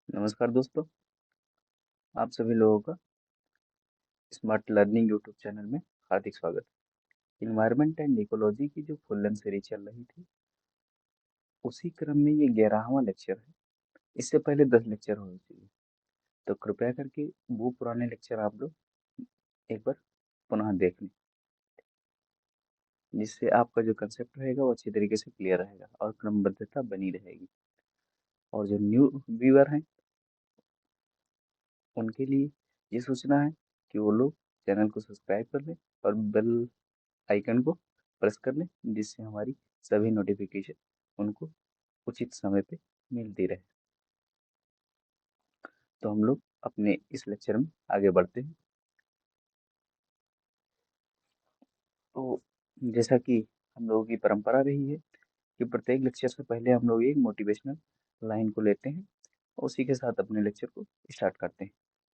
नमस्कार दोस्तों, आप सभी लोगों का स्मार्ट लर्निंग यूट्यूब चैनल में हार्दिक स्वागत है। इन्वायरमेंट एंड इकोलॉजी की जो फुल लेंथ सीरीज चल रही थी, उसी क्रम में ये 11वां लेक्चर है। इससे पहले 10 लेक्चर हो चुके हैं, तो कृपया करके वो पुराने लेक्चर आप लोग एक बार पुनः देख लें, जिससे आपका जो कंसेप्ट रहेगा वो अच्छी तरीके से क्लियर रहेगा और क्रमबद्धता बनी रहेगी। और जो न्यू व्यूअर हैं, उनके लिए ये सूचना है कि वो लोग चैनल को सब्सक्राइब कर लें और बेल आइकन को प्रेस कर लें, जिससे हमारी सभी नोटिफिकेशन उनको उचित समय पे मिलती रहे। तो हम लोग अपने इस लेक्चर में आगे बढ़ते हैं। तो जैसा कि हम लोगों की परंपरा रही है कि प्रत्येक लेक्चर से पहले हम लोग एक मोटिवेशनल लाइन को लेते हैं और उसी के साथ अपने लेक्चर को स्टार्ट करते हैं।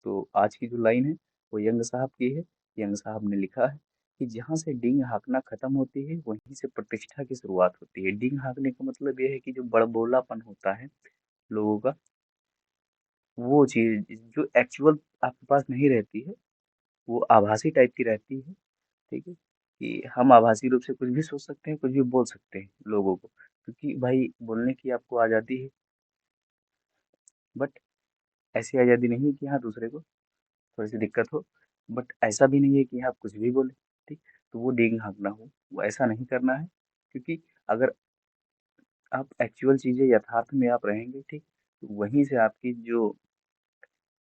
तो आज की जो लाइन है वो यंग साहब की है। यंग साहब ने लिखा है कि जहाँ से डींग हाँकना खत्म होती है वहीं से प्रतिष्ठा की शुरुआत होती है। डींग हाँकने का मतलब ये है कि जो बड़बोलापन होता है लोगों का, वो चीज जो एक्चुअल आपके पास नहीं रहती है, वो आभासी टाइप की रहती है। ठीक है, कि हम आभासी रूप से कुछ भी सोच सकते हैं, कुछ भी बोल सकते हैं लोगों को, क्योंकि भाई बोलने की आपको आज़ादी है। बट ऐसी आज़ादी नहीं है कि हाँ दूसरे को थोड़ी सी दिक्कत हो। बट ऐसा भी नहीं है कि आप कुछ भी बोले। ठीक, तो वो डींग हाँकना हो, वो ऐसा नहीं करना है। क्योंकि अगर आप एक्चुअल चीज़ें यथार्थ में आप रहेंगे, ठीक, तो वहीं से आपकी जो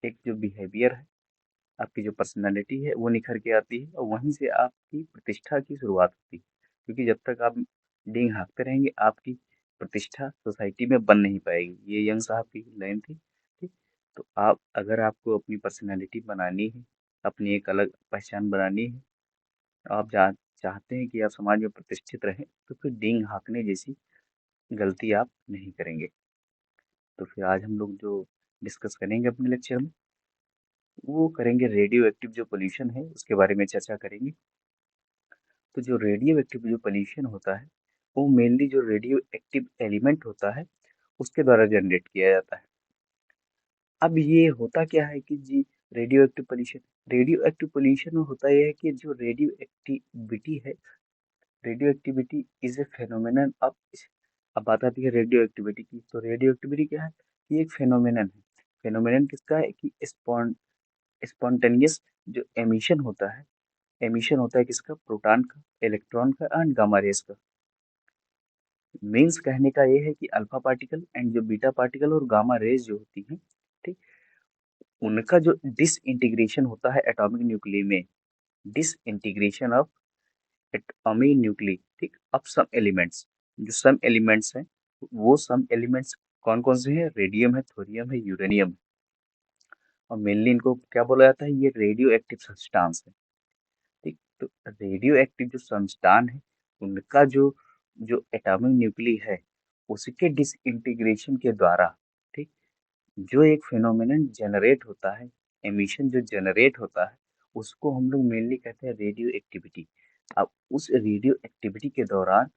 एक जो बिहेवियर है, आपकी जो पर्सनैलिटी है वो निखर के आती है और वहीं से आपकी प्रतिष्ठा की शुरुआत होती है। क्योंकि जब तक आप डींग हाँकते रहेंगे, आपकी प्रतिष्ठा सोसाइटी में बन नहीं पाएगी। ये यंग साहब की लाइन थी। ठीक, तो आप अगर आपको अपनी पर्सनैलिटी बनानी है, अपनी एक अलग पहचान बनानी है, आप चाहते हैं कि आप समाज में प्रतिष्ठित रहें, तो फिर डींग हाँकने जैसी गलती आप नहीं करेंगे। तो फिर आज हम लोग जो डिस्कस करेंगे अपने लेक्चर में, वो करेंगे रेडियो एक्टिव जो पोल्यूशन है उसके बारे में चर्चा करेंगे। तो जो रेडियो एक्टिव जो पोल्यूशन होता है, वो मेनली जो रेडियो एक्टिव एलिमेंट होता है उसके द्वारा जनरेट किया जाता है। अब ये होता क्या है कि जी, रेडियो एक्टिव पोल्यूशन में होता यह है कि जो रेडियो एक्टिविटी है, radio activity is a phenomenon of. अब बात आती है रेडियो एक्टिविटी की, तो रेडियो एक्टिविटी क्या है? ये एक फेनोमेनन है। फेनोमेनन किसका है कि स्पॉन्टेनियस जो एमिशन होता है किसका? प्रोटॉन का, इलेक्ट्रॉन का एंड गामा रेज का। मीन्स कहने का ये है कि अल्फा पार्टिकल एंड जो बीटा पार्टिकल और गामा रेज जो होती हैं, ठीक, उनका जो डिसइंटीग्रेशन होता है एटॉमिक न्यूक्ली में, डिसइंटीग्रेशन ऑफ एटॉमिक न्यूक्ली, ठीक, ऑफ सम एलिमेंट्स। जो सम एलिमेंट्स हैं, वो सम एलिमेंट्स कौन कौन से हैं? रेडियम है, थोरियम है, यूरेनियम है। और मेनली इनको क्या बोला जाता है? ये रेडियो एक्टिव सब्सटेंस है। ठीक, तो रेडियो एक्टिव जो संस्थान है, उनका जो जो एटॉमिक न्यूक्ली है, उसके डिसइंटीग्रेशन के द्वारा, ठीक, जो एक फिनोमिनन जनरेट होता है, एमिशन जो जनरेट होता है, उसको हम लोग मेनली कहते हैं रेडियो एक्टिविटी। अब उस रेडियो एक्टिविटी के दौरान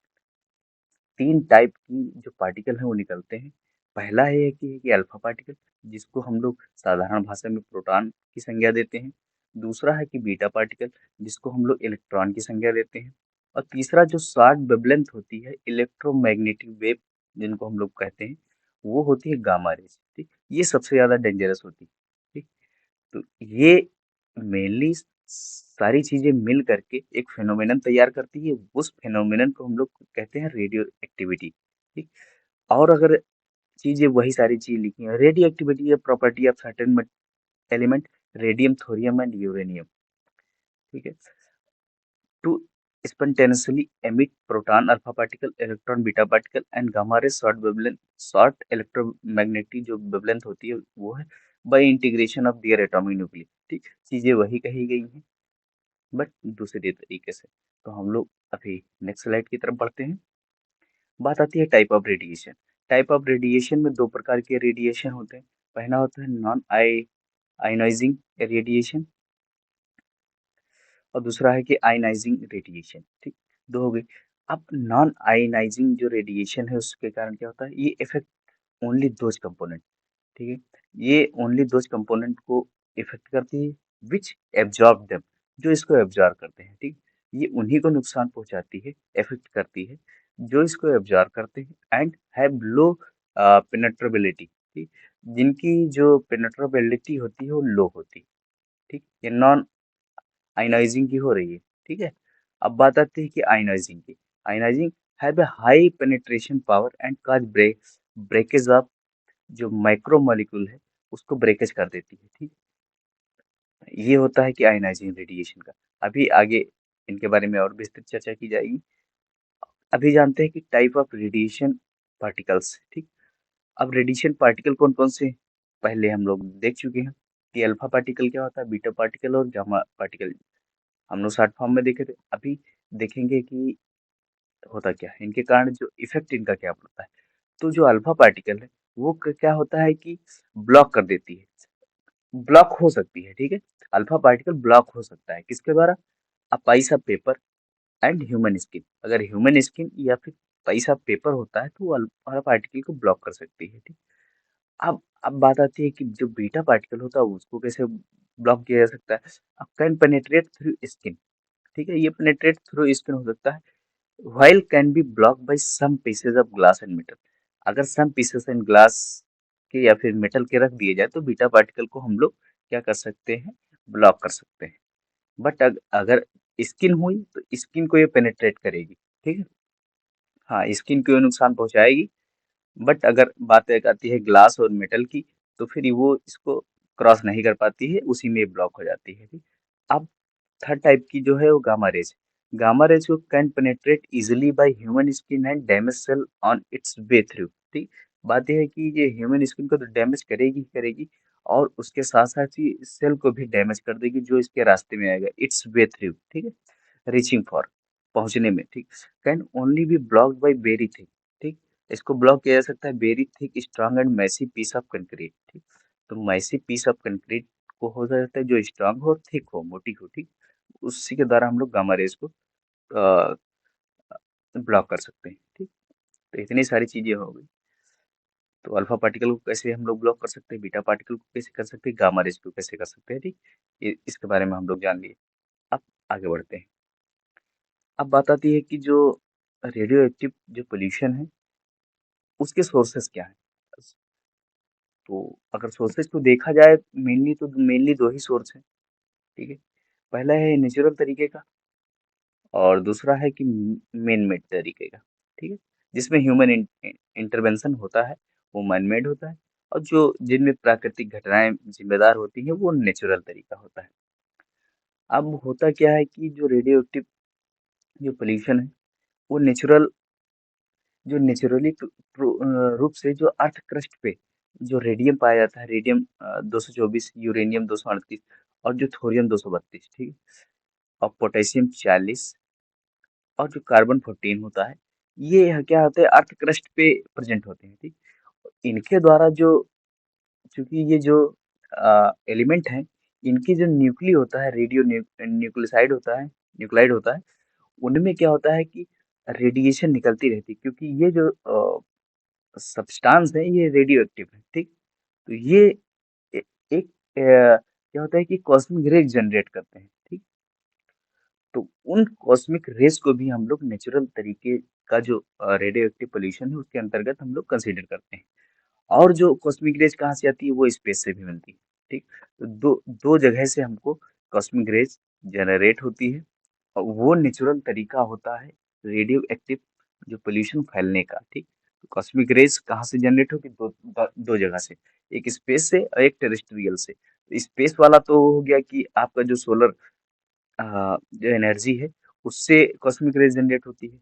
तीन टाइप की जो पार्टिकल हैं वो निकलते हैं। पहला है कि अल्फा पार्टिकल, जिसको हम लोग साधारण भाषा में प्रोटॉन की संज्ञा देते हैं। दूसरा है कि बीटा पार्टिकल, जिसको हम लोग इलेक्ट्रॉन की संज्ञा देते हैं। और तीसरा जो शॉर्ट वेवलेंथ होती है, इलेक्ट्रोमैग्नेटिक वेव जिनको हम लोग कहते हैं, वो होती है गामा रेज। ठीक, ये सबसे ज्यादा डेंजरस होती है। ठीक, तो ये मेनली सारी चीजें मिल करके एक फेनोमेनन तैयार करती है। उस फेनोमेनन को हम लोग कहते हैं रेडियो एक्टिविटी। ठीक, और अगर चीजें वही सारी चीज लिखी है, रेडियो एक्टिविटी है property of certain element, radium, thorium and uranium. ठीक है, to spontaneously emit proton, alpha particle, electron, beta particle and gamma ray short wavelength, short electromagnetic जो wavelength होती है वो है by integration of their atomic nuclei। ठीक, चीजें वही कही गई हैं बट दूसरे तरीके से। तो हम लोग अभी नेक्स्ट स्लाइड की तरफ बढ़ते हैं। बात आती है type of radiation. Type of radiation में दो प्रकार के रेडिएशन होते हैं। पहला होता है नॉन आयनाइजिंग रेडिएशन और दूसरा है कि आयनाइजिंग रेडिएशन। ठीक, दो हो गई। अब नॉन आयनाइजिंग जो रेडिएशन है उसके कारण क्या होता है? ये इफेक्ट ओनली दोज कंपोनेंट, ठीक है। ये ओनली दोज कंपोनेंट को इफेक्ट करती है विच एब्जॉर्ब देम, जो इसको एब्जॉर्ब करते हैं। ठीक, ये उन्हीं को नुकसान पहुंचाती है, इफेक्ट करती है जो इसको एब्जॉर्ब करते हैं एंड हैव लो पेनेट्रेबिलिटी। ठीक, जिनकी जो पेनेट्रेबिलिटी होती है वो लो होती है। ठीक, ये नॉन आयनाइजिंग की हो रही है। ठीक है। अब बात आती है कि आयनाइजिंग की। Ionising have a high penetration power and cause breakage of, जो माइक्रो मॉलिक्यूल है उसको ब्रेकेज कर देती है। ठीक, ये होता है कि आयनाइजिंग रेडिएशन का। अभी आगे इनके बारे में और विस्तृत चर्चा की जाएगी। अभी जानते हैं कि टाइप ऑफ रेडिएशन पार्टिकल्स। ठीक, अब रेडिएशन पार्टिकल कौन कौन से हैं? पहले हम लोग देख चुके हैं कि अल्फा पार्टिकल क्या होता है, बीटा पार्टिकल और गामा पार्टिकल हम लोग शॉर्ट फॉर्म में देखे थे। अभी देखेंगे कि होता क्या है, इनके कारण जो इफेक्ट इनका क्या पड़ता है। तो जो अल्फा पार्टिकल है वो क्या होता है कि ब्लॉक कर देती है, ब्लॉक हो सकती है। ठीक है, अल्फा पार्टिकल ब्लॉक हो सकता है किसके द्वारा? A piece of paper and human skin. अगर ह्यूमन स्किन या फिर पाइस ऑफ पेपर होता है तो वो अल्फा पार्टिकल को ब्लॉक कर सकती है। ठीक, अब बात आती है कि जो बीटा पार्टिकल होता है उसको कैसे ब्लॉक किया जा सकता है। अब कैन पेनेट्रेट थ्रू स्किन। ठीक है, ये पेनेट्रेट थ्रू स्किन हो सकता है। While can be block by some pieces of glass and metal. अगर सम पीसेस एंड ग्लास के या फिर मेटल के रख दिए जाए तो बीटा पार्टिकल को हम लोग क्या कर सकते हैं, ब्लॉक कर सकते हैं। बट अगर स्किन हुई तो स्किन को ये पेनेट्रेट करेगी। ठीक है, हाँ, स्किन को ये नुकसान पहुंचाएगी। बट अगर बात एक आती है ग्लास और मेटल की तो फिर वो इसको क्रॉस नहीं कर पाती है, उसी में ब्लॉक हो जाती है। ठीक, अब थर्ड टाइप की जो है वो गामा रेज। गामा रेज को can penetrate easily by human skin and damage cell on its way through. ठीक, बात यह है कि ये ह्यूमन स्किन को तो डैमेज करेगी ही करेगी और उसके साथ साथ ही सेल को भी डैमेज कर देगी जो इसके रास्ते में आएगा, इट्स वे थ्रू। ठीक है, रीचिंग फॉर, पहुंचने में। ठीक, can only be blocked by very thick. ठीक, इसको ब्लॉक किया जा सकता है very thick strong and massy piece of concrete. ठीक, तो मैसी पीस ऑफ कंक्रीट को हो जाता है जो स्ट्रांग हो, थिक हो, मोटी हो। ठीक, उसी के द्वारा हम लोग गामा रेज को ब्लॉक कर सकते हैं। ठीक, तो इतनी सारी चीजें हो गई। तो अल्फा पार्टिकल को कैसे हम लोग ब्लॉक कर सकते हैं, बीटा पार्टिकल को कैसे कर सकते हैं, गामा रेज को कैसे कर सकते हैं। ठीक, इसके बारे में हम लोग जान लिए। अब आगे बढ़ते हैं। अब बात आती है कि जो रेडियो एक्टिव जो पोल्यूशन है उसके सोर्सेस क्या है। तो अगर सोर्सेज को देखा जाए मेनली दो ही सोर्स है। ठीक है, पहला है नेचुरल तरीके का और दूसरा है कि मैन मेड तरीके का। ठीक है, जिसमें ह्यूमन इंटरवेंशन होता है वो मैन मेड होता है और जो जिनमें प्राकृतिक घटनाएं जिम्मेदार होती हैं वो नेचुरल तरीका होता है। अब होता क्या है कि जो रेडियो एक्टिव जो पोल्यूशन है वो जो नेचुरली रूप से जो अर्थ क्रस्ट पे जो रेडियम पाया जाता है, रेडियम 224, यूरेनियम 238 और जो थोरियम 232। ठीक है, और पोटेशियम 40 और जो कार्बन 14 होता है, ये क्या होते हैं अर्थ क्रस्ट पे प्रेजेंट होते हैं। ठीक, इनके द्वारा जो, चूंकि ये जो एलिमेंट हैं इनकी जो न्यूक्ली होता है, रेडियो न्यूक्लिसाइड होता है, न्यूक्लाइड होता है, उनमें क्या होता है कि रेडिएशन निकलती रहती है क्योंकि ये जो सब्सटेंस है ये रेडियो एक्टिव है। ठीक, तो ये एक क्या होता है कि कॉस्मिक रेज जनरेट करते हैं। ठीक, तो उन कॉस्मिक रेज को भी हम लोग नेचुरल तरीके का जो रेडियो एक्टिव पोल्यूशन है उसके अंतर्गत हम लोग कंसीडर करते हैं। और जो कॉस्मिक रेज कहाँ से आती है वो स्पेस से भी मिलती है। ठीक, तो दो दो जगह से हमको कॉस्मिक रेज जनरेट होती है और वो नेचुरल तरीका होता है रेडियो एक्टिव जो पोल्यूशन फैलने का। ठीक, तो कॉस्मिक रेज कहाँ से जनरेट होगी? दो जगह से, एक स्पेस से और एक टेरेस्ट्रियल से। स्पेस वाला तो हो गया कि आपका जो सोलर जो एनर्जी है उससे कॉस्मिक रेज जनरेट होती है।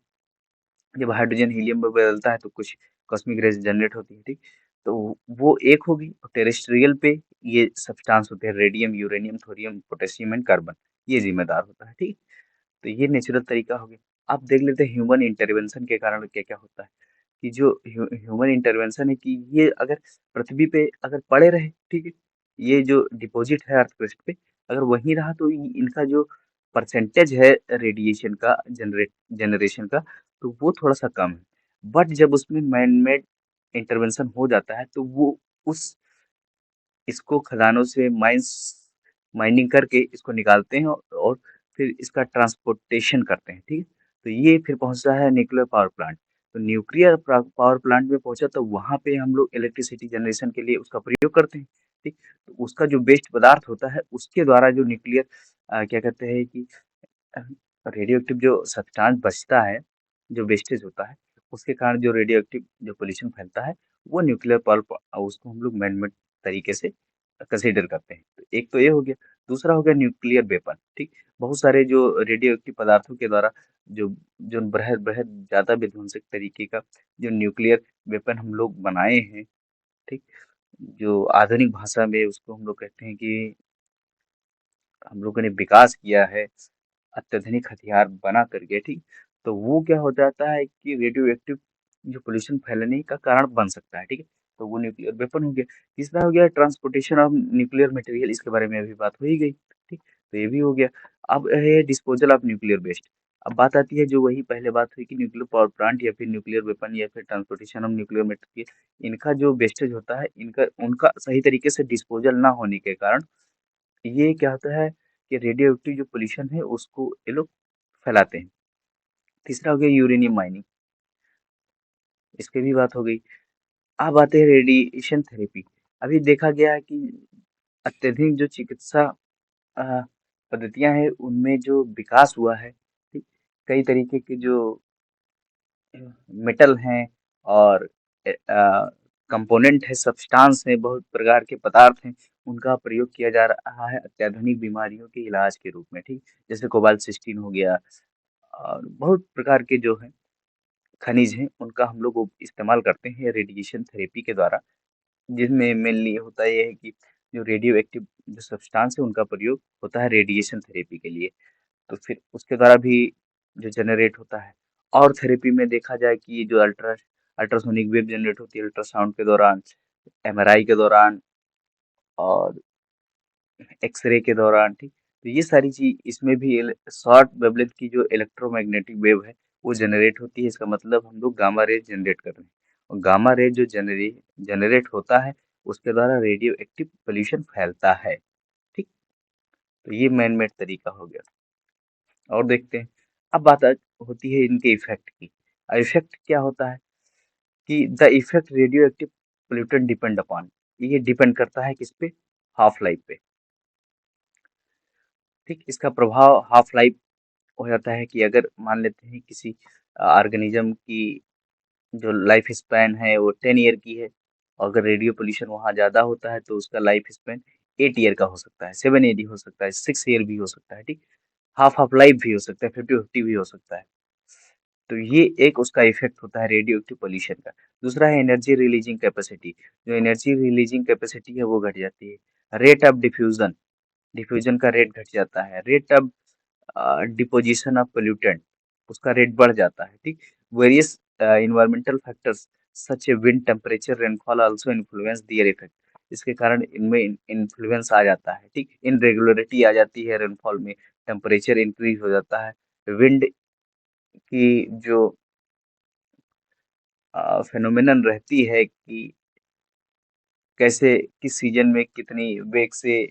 जब हाइड्रोजन हीलियम में बदलता है तो कुछ कॉस्मिक रेज जनरेट होती है। ठीक, तो वो एक होगी और टेरेस्ट्रियल पे ये सब्सटेंस होते हैं radium, uranium, thorium, potassium and carbon, ये जिम्मेदार होता है। ठीक, तो ये नेचुरल तरीका हो गया। अब देख लेते हैं ह्यूमन इंटरवेंशन के कारण क्या क्या होता है। कि जो ह्यूमन इंटरवेंशन है कि ये अगर पृथ्वी पे अगर पड़े रहे, ठीक है, ये जो डिपॉजिट है अर्थ क्रस्ट पे अगर वहीं रहा तो इनका जो परसेंटेज है रेडिएशन का जनरेशन का तो वो थोड़ा सा कम है। बट जब उसमें मैन मेड इंटरवेंशन हो जाता है तो वो उस इसको खदानों से माइनिंग करके इसको निकालते हैं और फिर इसका ट्रांसपोर्टेशन करते हैं, ठीक है। तो ये फिर पहुंचता है न्यूक्लियर पावर प्लांट। तो न्यूक्लियर पावर प्लांट में पहुंचा तो वहां पे हम लोग इलेक्ट्रिसिटी जनरेशन के लिए उसका प्रयोग करते हैं, ठीक। तो उसका जो वेस्ट पदार्थ होता है उसके द्वारा जो न्यूक्लियर क्या कहते हैं कि रेडियो एक्टिव जो सब्सटेंस बचता है, जो वेस्टेज होता है, उसके कारण जो रेडियो एक्टिव जो पोल्यूशन फैलता है, वो न्यूक्लियर पल्प उसको हम लोग मैन मेड तरीके से कंसीडर करते हैं। तो एक तो ये हो गया। दूसरा हो गया न्यूक्लियर वेपन, ठीक। बहुत सारे जो रेडियो एक्टिव पदार्थों के द्वारा जो जो बृहद बृहद ज्यादा विध्वंसक तरीके का जो न्यूक्लियर वेपन हम लोग बनाए हैं, ठीक। जो आधुनिक भाषा में उसको हम लोग कहते हैं कि हम लोगों ने विकास किया है अत्याधुनिक हथियार बना करके, ठीक। तो वो क्या हो जाता है कि रेडियो एक्टिव जो पोल्यूशन फैलने का कारण बन सकता है, ठीक है। तो वो न्यूक्लियर वेपन हो गया। तीसरा हो गया ट्रांसपोर्टेशन ऑफ न्यूक्लियर मटेरियल, इसके बारे में अभी बात हो ही गई, ठीक। तो ये भी हो गया। अब है डिस्पोजल ऑफ न्यूक्लियर वेस्ट। अब बात आती है जो वही पहले बात हुई कि न्यूक्लियर पावर प्लांट या फिर न्यूक्लियर वेपन या फिर ट्रांसपोर्टेशन ऑफ न्यूक्लियर मटेरियल, इनका जो वेस्टेज होता है, इनका उनका सही तरीके से डिस्पोजल ना होने के कारण ये क्या होता है कि रेडियो एक्टिव जो पोल्यूशन है उसको ये लोग फैलाते हैं। तीसरा हो गया यूरेनियम माइनिंग, इसकी भी बात हो गई। अब आते हैं रेडिएशन थेरेपी। अभी देखा गया है कि अत्यधिक जो चिकित्सा अ, पद्धतियां हैं उनमें जो विकास हुआ है, ठीक, कई तरीके के जो मेटल हैं और कंपोनेंट है, सब्सटेंस है, बहुत प्रकार के पदार्थ हैं, उनका प्रयोग किया जा रहा है अत्याधुनिक बीमारियों के इलाज के रूप में, ठीक। जैसे कोबाल्ट 16 हो गया और बहुत प्रकार के जो हैं खनिज हैं उनका हम लोग इस्तेमाल करते हैं रेडिएशन थेरेपी के द्वारा, जिसमें मेनली होता ये है कि जो रेडियो एक्टिव जो सब्सटेंस है उनका प्रयोग होता है रेडिएशन थेरेपी के लिए। तो फिर उसके द्वारा भी जो जनरेट होता है। और थेरेपी में देखा जाए कि ये जो अल्ट्रासोनिक वेव जनरेट होती है अल्ट्रासाउंड के दौरान, एमआरआई के दौरान और एक्सरे के दौरान, ठीक। तो ये सारी चीज इसमें भी शॉर्ट वेवलेंथ की जो इलेक्ट्रोमैग्नेटिक वेव है वो जनरेट होती है। इसका मतलब हम लोग गामा रे जनरेट कर रहे हैं और गामा रे जो जनरेट होता है उसके द्वारा रेडियो एक्टिव पोल्यूशन फैलता है, ठीक। तो ये मैन मेड तरीका हो गया। और देखते हैं। अब होती है इनके इफेक्ट की। इफेक्ट क्या होता है कि the effect radio active pollutant depend upon, ये डिपेंड करता है किस पे, हाफ लाइफ पे, ठीक। इसका प्रभाव हाफ लाइफ हो जाता है कि अगर मान लेते हैं किसी ऑर्गेनिज्म की जो लाइफ स्पैन है वो 10 ईयर की है और अगर रेडियो पोल्यूशन वहाँ ज़्यादा होता है तो उसका लाइफ स्पैन 8 ईयर का हो सकता है, 7 ईयर हो सकता है, 6 ईयर भी हो सकता है, ठीक। हाफ ऑफ लाइफ भी हो सकता है, 50-50 भी हो सकता है। तो ये एक उसका इफेक्ट होता है रेडियो एक्टिव पोल्यूशन का। दूसरा है एनर्जी रिलीजिंग कैपेसिटी। जो एनर्जी रिलीजिंग कैपेसिटी है वो घट जाती है। रेट ऑफ डिफ्यूजन, डिफ्यूजन का रेट घट जाता है। Rate of deposition of pollutant, उसका रेट बढ़ जाता है, ठीक। Various environmental factors such a wind temperature rainfall also influence their effect, इसके कारण इनमें इन्फ्लुएंस आ जाता है, ठीक। इनरेगुलरिटी आ जाती है रेनफॉल में, टेम्परेचर इंक्रीज हो जाता है। विंड की जो फेनोमेनन रहती है कि कैसे किस सीजन में कितनी वेग से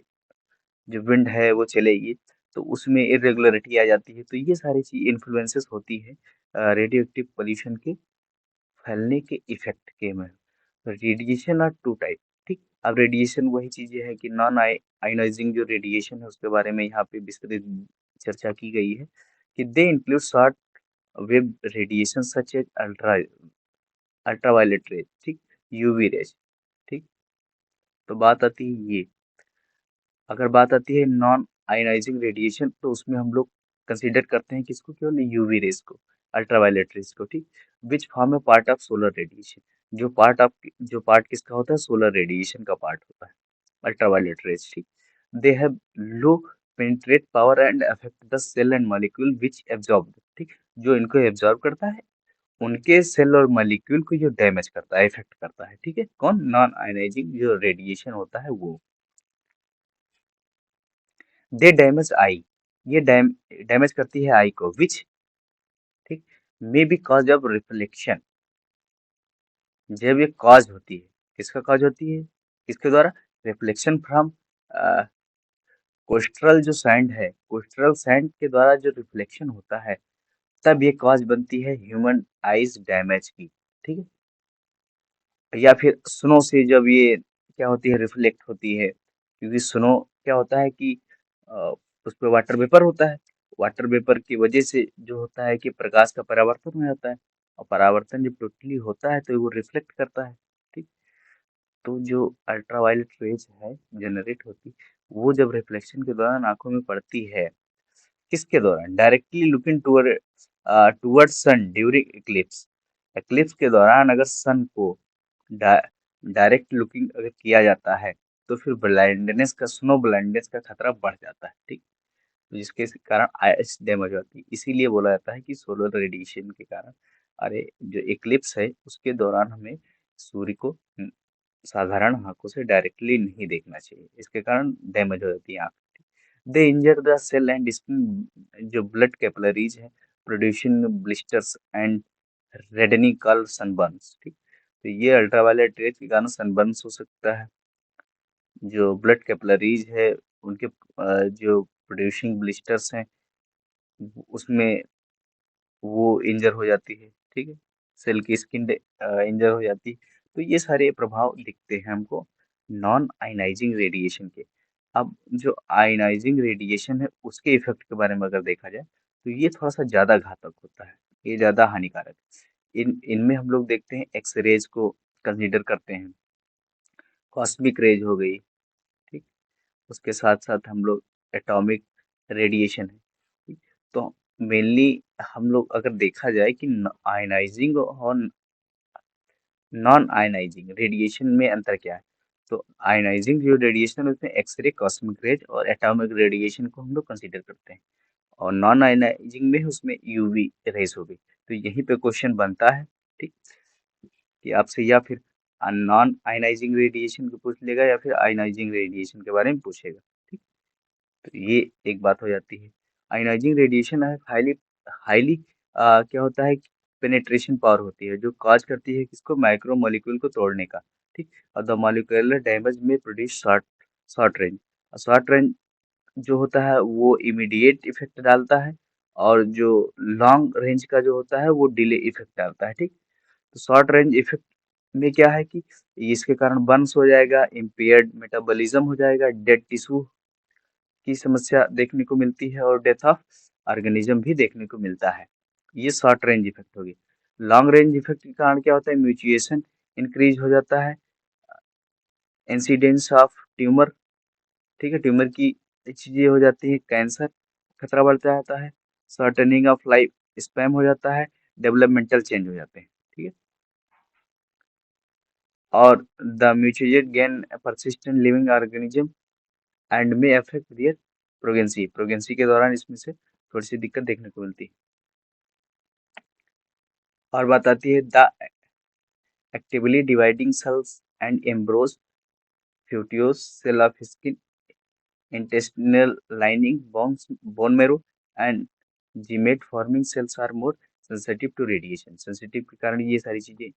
जो विंड है वो चलेगी, तो उसमें इरेगुलरिटी आ जाती है। तो ये सारी चीज इन्फ्लुएंसेस होती है रेडियो एक्टिव पोल्यूशन के फैलने के इफेक्ट के में। रेडिएशन आर टू टाइप, ठीक। अब रेडिएशन वही चीजें है कि नॉन आयोनाइजिंग जो रेडिएशन है उसके बारे में यहाँ पे विस्तृत चर्चा की गई है कि they include short wave radiation such as ultraviolet rays, ठीक, यूवी रेज, ठीक। तो बात आती है ये। अगर बात आती है नॉन आयनाइजिंग रेडिएशन तो उसमें हम लोग कंसीडर करते हैं किसको, केवल यूवी रेज को, अल्ट्रावायलेट रेज को, ठीक। Which form A part of solar radiation, जो पार्ट किसका होता है, सोलर रेडिएशन का पार्ट होता है अल्ट्रावायलेट रेज, ठीक। They have low penetrate power and affect the cell and molecule which absorb, ठीक। जो इनको एब्जॉर्ब करता है उनके सेल और मॉलिक्यूल को जो डैमेज करता है, इफेक्ट करता है, ठीक है। कौन, नॉन आयनाइजिंग जो रेडिएशन होता है वो। दे डैमेज आई, ये डैमेज करती है आई को, विच, ठीक, may be cause of reflection, जब ये कॉज होती है, किसका कॉज होती है, किसके द्वारा, रिफ्लेक्शन फ्रॉम कोस्टल जो सैंड है, कोस्टल सैंड के द्वारा जो रिफ्लेक्शन होता है, तब ये कॉज बनती है ह्यूमन आइज डैमेज की। ठीक है, या फिर स्नो से जब ये क्या होती है, रिफ्लेक्ट होती है, क्योंकि स्नो क्या होता है कि अ, उस पे वाटर वेपर होता है। वाटर वेपर की वजह से जो होता है कि प्रकाश का परावर्तन हो जाता है, और परावर्तन जब टोटली होता है तो वो रिफ्लेक्ट करता है। ठीक, तो जो अल्ट्रावायलेट रेज है जनरेट होती, वो जब रिफ्लेक्शन के दौरान आंखों में पड़ती है, किसके दौरान, डायरेक्टली लुकिंग टूवर्ड सन ड्यूरिंग इक्लिप्स। इक्लिप्स के दौरान अगर सन को डायरेक्ट लुकिंग अगर किया जाता है, तो फिर ब्लाइंडनेस का, स्नो ब्लाइंडनेस का खतरा बढ़ जाता है। ठीक, तो जिसके कारण आइस डैमेज होती है। इसीलिए बोला जाता है कि सोलर रेडिएशन के कारण, अरे जो इक्लिप्स है उसके दौरान हमें सूर्य को साधारण आंखों से डायरेक्टली नहीं देखना चाहिए, इसके कारण डैमेज हो जाती है आंख। दे इंजर द सेल एंड स्किन, जो ब्लड कैपिलरीज है, producing blisters and reddening called sunburns. ठीक, तो ये अल्ट्रावायलेट रेज के कारण सनबर्न्स हो सकता है। जो ब्लड कैपिलरीज है उनके जो प्रोड्यूसिंग ब्लिस्टर्स हैं, उसमें वो इंजर हो जाती है। ठीक है, सेल की स्किन इंजर हो जाती है। तो ये सारे प्रभाव दिखते हैं हमको नॉन आयनाइजिंग रेडिएशन के। अब जो आयनाइजिंग रेडिएशन है उसके इफेक्ट के बारे में अगर देखा जाए, तो ये थोड़ा सा ज्यादा घातक होता है, ये ज्यादा हानिकारक है। इनमें हम लोग देखते हैं एक्स रेज को कंसीडर करते हैं, कॉस्मिक रेज हो गई। ठीक, उसके साथ साथ हम लोग एटॉमिक रेडिएशन है। ठीक, तो मेनली हम लोग अगर देखा जाए कि आयनाइजिंग और नॉन आयनाइजिंग रेडिएशन में अंतर क्या है, तो आयनाइजिंग जो रेडिएशन है उसमें एक्सरे, कॉस्मिक रेज और एटॉमिक रेडिएशन को हम लोग कंसीडर करते हैं, और नॉन आयनाइजिंग में उसमें यूवी रेज हो गई। तो यहीं पे क्वेश्चन बनता है, ठीक, कि आपसे या फिर नॉन आयनाइजिंग रेडिएशन को पूछ लेगा या फिर आयनाइजिंग रेडिएशन के बारे में पूछेगा। ठीक, तो ये एक बात हो जाती है। आयनाइजिंग रेडिएशन है हाईली हाईली क्या होता है, पेनेट्रेशन पावर होती है, जो कॉज करती है किसको, माइक्रो मॉलिक्यूल को तोड़ने का। ठीक, और द मॉलिक्यूलर डैमेज में produce short short range. Short range जो होता है वो इमीडिएट इफेक्ट डालता है, और जो लॉन्ग रेंज का जो होता है वो डिले इफेक्ट डालता है। ठीक, तो शॉर्ट रेंज इफेक्ट में क्या है कि इसके कारण बर्न्स हो जाएगा, इम्पेयर्ड मेटाबॉलिज्म हो जाएगा, डेड टिश्यू की समस्या देखने को मिलती है, और डेथ ऑफ ऑर्गेनिज्म भी देखने को मिलता है। ये शॉर्ट रेंज इफेक्ट होगी। लॉन्ग रेंज इफेक्ट के कारण क्या होता है, म्यूटेशन इंक्रीज हो जाता है, इंसिडेंस ऑफ ट्यूमर, ठीक है, ट्यूमर की चीजें हो जाती है, कैंसर खतरा बढ़ता जाता है, शॉर्टनिंग ऑफ लाइफ स्पैम हो जाता है, डेवलपमेंटल चेंज हो जाते हैं। ठीक है, और the mutation gain persistent living organism and में अफेक्ट दियर प्रोगेंसी। प्रोगेंसी के दौरान इसमें से थोड़ी सी दिक्कत देखने को मिलती है। और बात आती है the actively dividing cells and embryos foetus cell of skin, intestinal lining, bone marrow and gamete forming cells are more sensitive to radiation. Sensitive के कारण ये सारी चीजें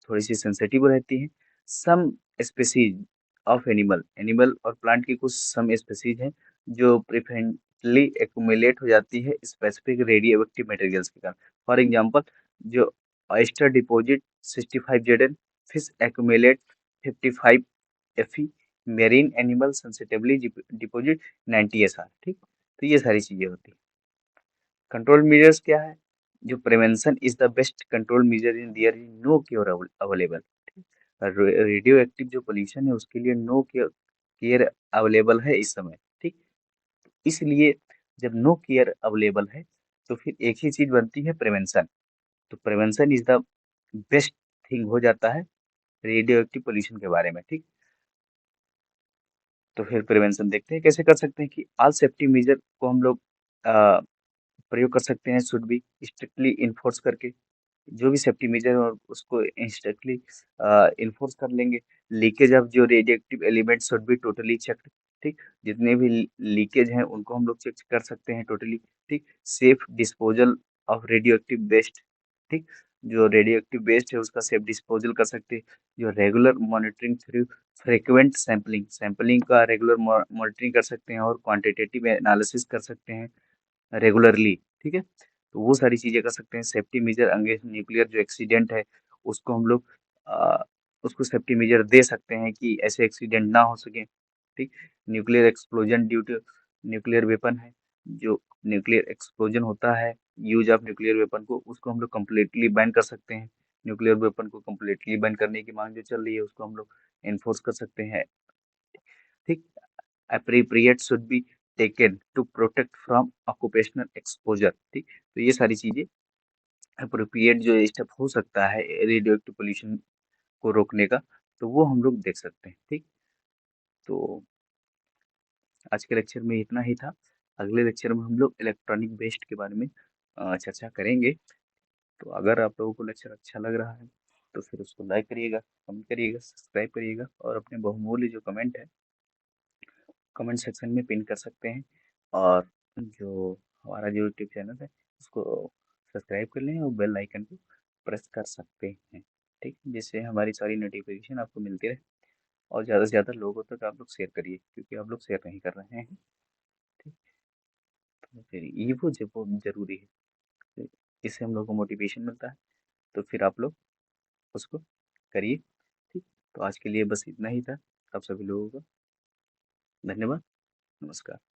थोड़ी सी सेंसिटिव रहती हैं। सम स्पेसीज ऑफ एनिमल, एनिमल और प्लांट की कुछ सम स्पेसीज हैं जो प्रिफरेंटली एक्यूमुलेट हो जाती है स्पेसिफिक रेडियो एक्टिव मटेरियल्स के कारण। फॉर एग्जांपल, जो oyster deposit 65 ZN, fish accumulate 55 FE, marine animal sensitively deposit 90 SR. ठीक, तो ये सारी चीजें होती हैं। कंट्रोल मेजर्स क्या है, जो prevention is the best control measure in there is no cure available. Radio active जो पोल्यूशन है उसके लिए नो केयर अवेलेबल है इस समय। ठीक, इसलिए जब नो केयर अवेलेबल है तो फिर एक ही चीज बनती है, प्रिवेंशन। तो prevention is the best thing हो जाता है रेडियो एक्टिव पोल्यूशन के बारे में। ठीक, तो फिर प्रिवेंशन देखते हैं कैसे कर सकते हैं, कि ऑल सेफ्टी मेजर को हम लोग प्रयोग कर सकते हैं, शुड बी स्ट्रिक्टली इन्फोर्स करके। जो भी सेफ्टी मेजर है और उसको स्ट्रिक्टली इन्फोर्स कर लेंगे। लीकेज ऑफ जो radio active element should be totally checked. ठीक, जितने भी लीकेज हैं उनको हम लोग चेक कर सकते हैं टोटली। ठीक, safe disposal of radio active waste. ठीक, जो रेडियो एक्टिव वेस्ट है उसका सेफ डिस्पोजल कर सकते हैं, जो regular monitoring through frequent sampling sampling का रेगुलर मॉनिटरिंग कर सकते हैं और क्वांटिटेटिव एनालिसिस कर सकते हैं रेगुलरली, ठीक है। तो वो सारी चीजें कर सकते हैं। सेफ्टी मेजर अगेंस्ट न्यूक्लियर जो एक्सीडेंट है उसको हम लोग अ, उसको सेफ्टी मेजर दे सकते हैं कि ऐसे एक्सीडेंट ना हो सके, ठीक। Nuclear explosion due to nuclear weapon है, जो न्यूक्लियर एक्सप्लोजन होता है यूज ऑफ न्यूक्लियर वेपन को, उसको हम लोग कम्प्लीटली बैन कर सकते हैं। न्यूक्लियर वेपन को कम्प्लीटली बैन करने की मांग जो चल रही है उसको हम लोग एनफोर्स कर सकते हैं, ठीक। appropriate should be taken to protect from occupational exposure, ठीक। तो ये सारी चीजें अप्रोप्रिएट जो स्टेप हो सकता है रेडियो एक्टिव पोल्यूशन को रोकने का, तो वो हम लोग देख सकते हैं, ठीक। तो आज के लेक्चर में इतना ही था। अगले लेक्चर में हम लोग इलेक्ट्रॉनिक वेस्ट के बारे में चर्चा करेंगे। तो अगर आप लोगों को लेक्चर अच्छा लग रहा है तो फिर उसको लाइक करिएगा, कमेंट करिएगा, सब्सक्राइब करिएगा और अपने बहुमूल्य जो कमेंट है कमेंट सेक्शन में पिन कर सकते हैं। और जो हमारा जो यूट्यूब चैनल है उसको सब्सक्राइब कर लें और बेल आइकन को प्रेस कर सकते हैं, ठीक, जिससे हमारी सारी नोटिफिकेशन आपको मिलती रहे। और ज़्यादा से ज़्यादा लोगों तक आप लोग शेयर करिए क्योंकि आप लोग शेयर नहीं कर रहे हैं, ठीक। तो फिर ये वो जब वो जरूरी है, तो इससे हम लोग को मोटिवेशन मिलता है, तो फिर आप लोग उसको करिए, ठीक। तो आज के लिए बस इतना ही था। आप सभी लोगों का धन्यवाद। नमस्कार।